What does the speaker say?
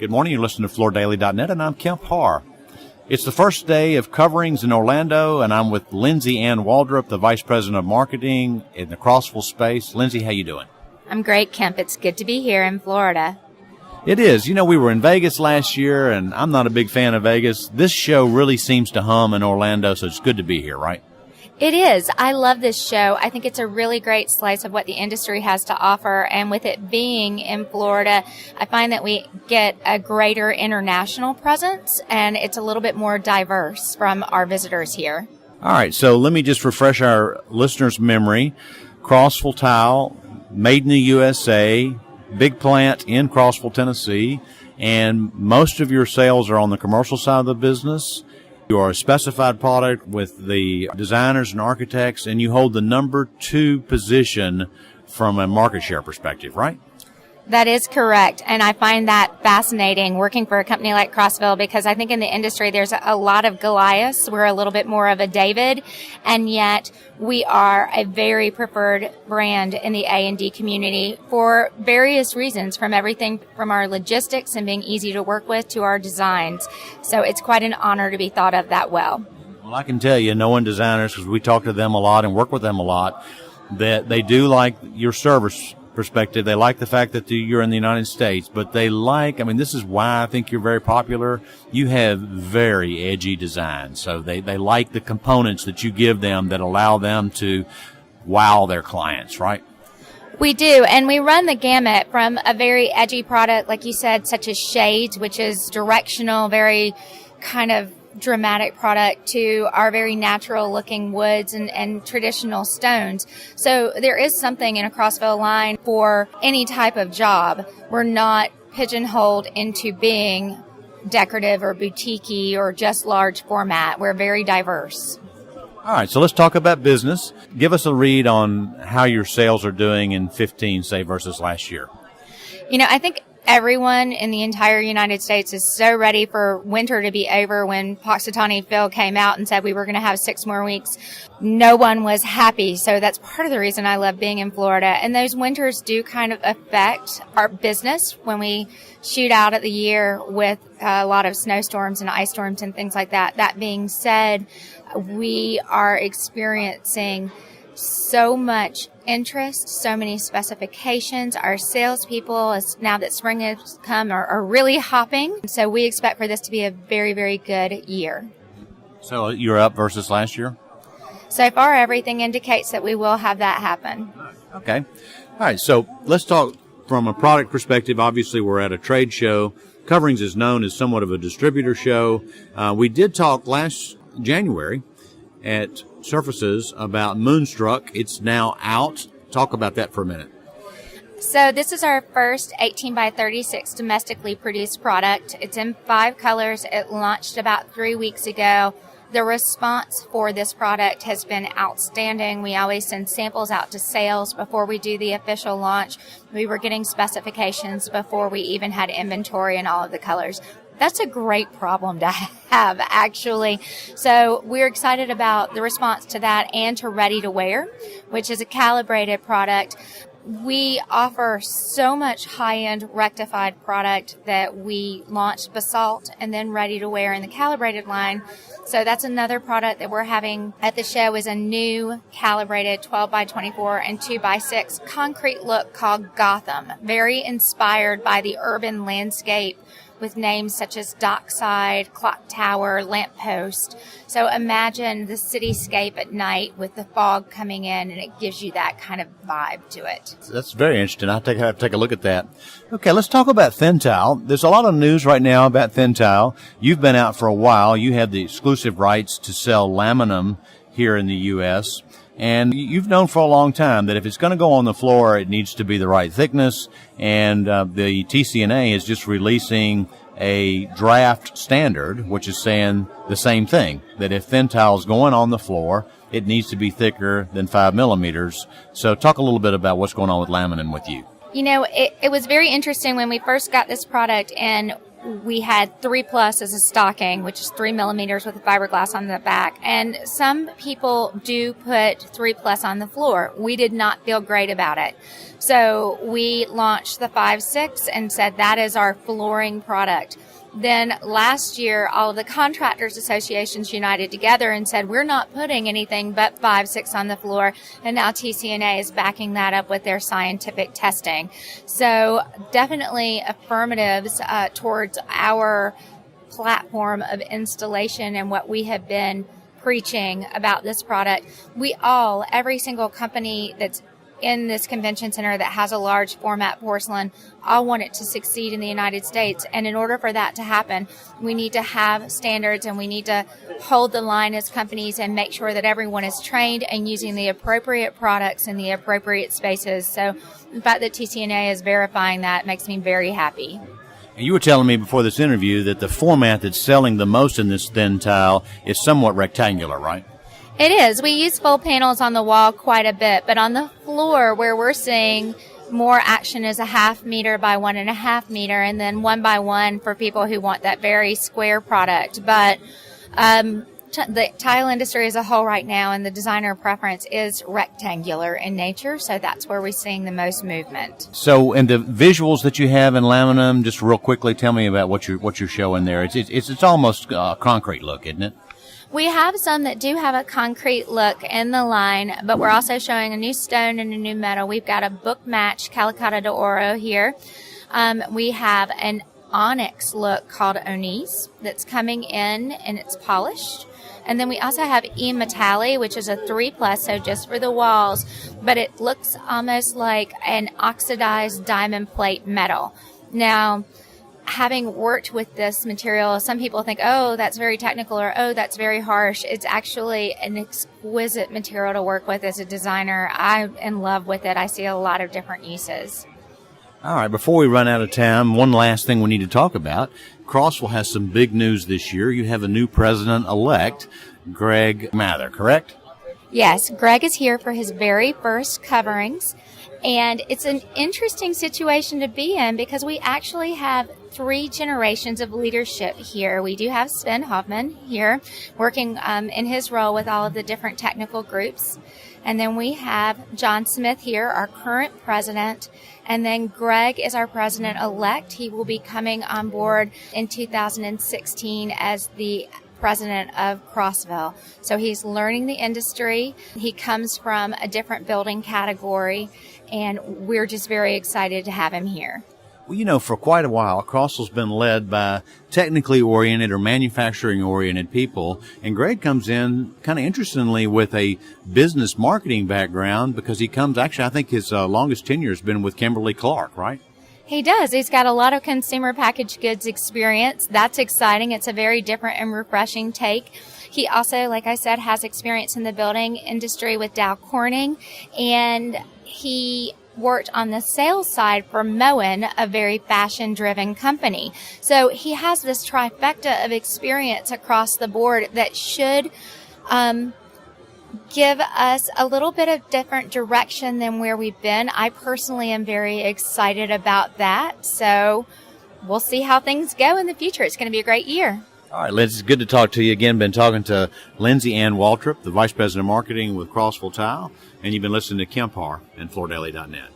Good morning. You're listening to FloorDaily.net, and I'm Kemp Harr. It's the first day of coverings in Orlando, and I'm with Lindsey Ann Waldrep, the Vice President of Marketing in the Crossville space. Lindsey, how you doing? I'm great, Kemp. It's good to be here in Florida. It is. You know, we were in Vegas last year, and I'm not a big fan of Vegas. This show really seems to hum in Orlando, so it's good to be here, right? It is. I love this show. I think it's a really great slice of what the industry has to offer. And with it being in Florida, I find that we get a greater international presence, and it's a little bit more diverse from our visitors here. All right. So let me just refresh our listeners' memory. Crossville Tile, made in the USA, big plant in Crossville, Tennessee, and most of your sales are on the commercial side of the business. You are a specified product with the designers and architects, and you hold the number 2 position from a market share perspective, right? That is correct. And I find that fascinating working for a company like Crossville, because I think in the industry there's a lot of Goliaths. We're a little bit more of a David, and yet we are a very preferred brand in the A&D community for various reasons, from everything from our logistics and being easy to work with to our designs. So it's quite an honor to be thought of that well. Well, I can tell you, knowing designers, because we talk to them a lot and work with them a lot, that they do like your service perspective. They like the fact that you're in the United States, but they like, this is why I think you're very popular. You have very edgy designs. So they like the components that you give them that allow them to wow their clients, right? We do, and we run the gamut from a very edgy product, like you said, such as shades, which is directional, very kind of dramatic product, to our very natural looking woods and traditional stones. So there is something in a Crossville line for any type of job. We're not pigeonholed into being decorative or boutique-y or just large format. We're very diverse. All right, so let's talk about business. Give us a read on how your sales are doing in 15, say, versus last year. You know, I think everyone in the entire United States is so ready for winter to be over. When Punxsutawney Phil came out and said we were going to have 6 more weeks, no one was happy. So that's part of the reason I love being in Florida. And those winters do kind of affect our business when we shoot out at the year with a lot of snowstorms and ice storms and things like that. That being said, we are experiencing so much interest, so many specifications. Our salespeople, now that spring has come, are really hopping. So we expect for this to be a very, very good year. So you're up versus last year? So far, everything indicates that we will have that happen. Okay. All right. So let's talk from a product perspective. Obviously, we're at a trade show. Coverings is known as somewhat of a distributor show. We did talk last January at Surfaces about Moonstruck. It's now out. Talk about that for a minute. So this is our first 18 by 36 domestically produced product. It's in 5 colors. It launched about 3 weeks ago. The response for this product has been outstanding. We always send samples out to sales before we do the official launch. We were getting specifications before we even had inventory in all of the colors. That's a great problem to have, actually. So we're excited about the response to that and to Ready to Wear, which is a calibrated product. We offer so much high-end rectified product that we launched Basalt and then Ready to Wear in the calibrated line. So that's another product that we're having at the show, is a new calibrated 12 by 24 and 2 by 6 concrete look called Gotham, very inspired by the urban landscape, with names such as Dockside, Clock Tower, Lamppost. So imagine the cityscape at night with the fog coming in, and it gives you that kind of vibe to it. That's very interesting. I'll have to take a look at that. Okay, let's talk about thin tile. There's a lot of news right now about thin tile. You've been out for a while. You have the exclusive rights to sell laminum here in the U.S., and you've known for a long time that if it's going to go on the floor, it needs to be the right thickness. And the TCNA is just releasing a draft standard, which is saying the same thing, that if thin tile is going on the floor, it needs to be thicker than 5 millimeters. So talk a little bit about what's going on with laminate with you. You know, it was very interesting when we first got this product, and we had 3 Plus as a stocking, which is 3 millimeters with a fiberglass on the back. And some people do put 3 Plus on the floor. We did not feel great about it. So we launched the 5-6 and said that is our flooring product. Then last year, all of the contractors associations united together and said, we're not putting anything but 5-6 on the floor. And now TCNA is backing that up with their scientific testing. So definitely affirmatives towards our platform of installation and what we have been preaching about this product. Every single company that's in this convention center that has a large format porcelain, all want it to succeed in the United States. And in order for that to happen, we need to have standards and we need to hold the line as companies and make sure that everyone is trained and using the appropriate products in the appropriate spaces. So the fact that TCNA is verifying that makes me very happy. And you were telling me before this interview that the format that's selling the most in this thin tile is somewhat rectangular, right? It is. We use full panels on the wall quite a bit, but on the floor where we're seeing more action is a 1/2 meter by 1.5 meter, and then 1 by 1 for people who want that very square product. But the tile industry as a whole right now and the designer preference is rectangular in nature, so that's where we're seeing the most movement. So, and the visuals that you have in laminum, just real quickly, tell me about what you're showing there. It's almost a concrete look, isn't it? We have some that do have a concrete look in the line, but we're also showing a new stone and a new metal. We've got a book match Calicata de Oro here. We have an onyx look called Onis that's coming in and it's polished. And then we also have E Metalli, which is a 3 Plus, so just for the walls, but it looks almost like an oxidized diamond plate metal. Now, having worked with this material, some people think, oh, that's very technical, or oh, that's very harsh. It's actually an exquisite material to work with as a designer. I'm in love with it. I see a lot of different uses. All right, before we run out of time, one last thing we need to talk about. Crossville has some big news this year. You have a new president elect, Greg Mather, correct? Yes, Greg is here for his very first coverings. And it's an interesting situation to be in because we actually have 3 generations of leadership here. We do have Sven Hoffman here working in his role with all of the different technical groups. And then we have John Smith here, our current president. And then Greg is our president-elect. He will be coming on board in 2016 as the president of Crossville. So he's learning the industry. He comes from a different building category, and we're just very excited to have him here. Well, you know, for quite a while, Crossville's been led by technically oriented or manufacturing oriented people, and Greg comes in kind of interestingly with a business marketing background because he comes, actually, I think his longest tenure has been with Kimberly-Clark, right? He does. He's got a lot of consumer packaged goods experience. That's exciting. It's a very different and refreshing take. He also, like I said, has experience in the building industry with Dow Corning, and he worked on the sales side for Moen, a very fashion-driven company. So he has this trifecta of experience across the board that should give us a little bit of different direction than where we've been. I personally am very excited about that. So we'll see how things go in the future. It's going to be a great year. All right, Liz, it's good to talk to you again. Been talking to Lindsey Ann Waldrep, the Vice President of Marketing with Crossville Tile, and you've been listening to Kemp Harr and FloorDaily.net.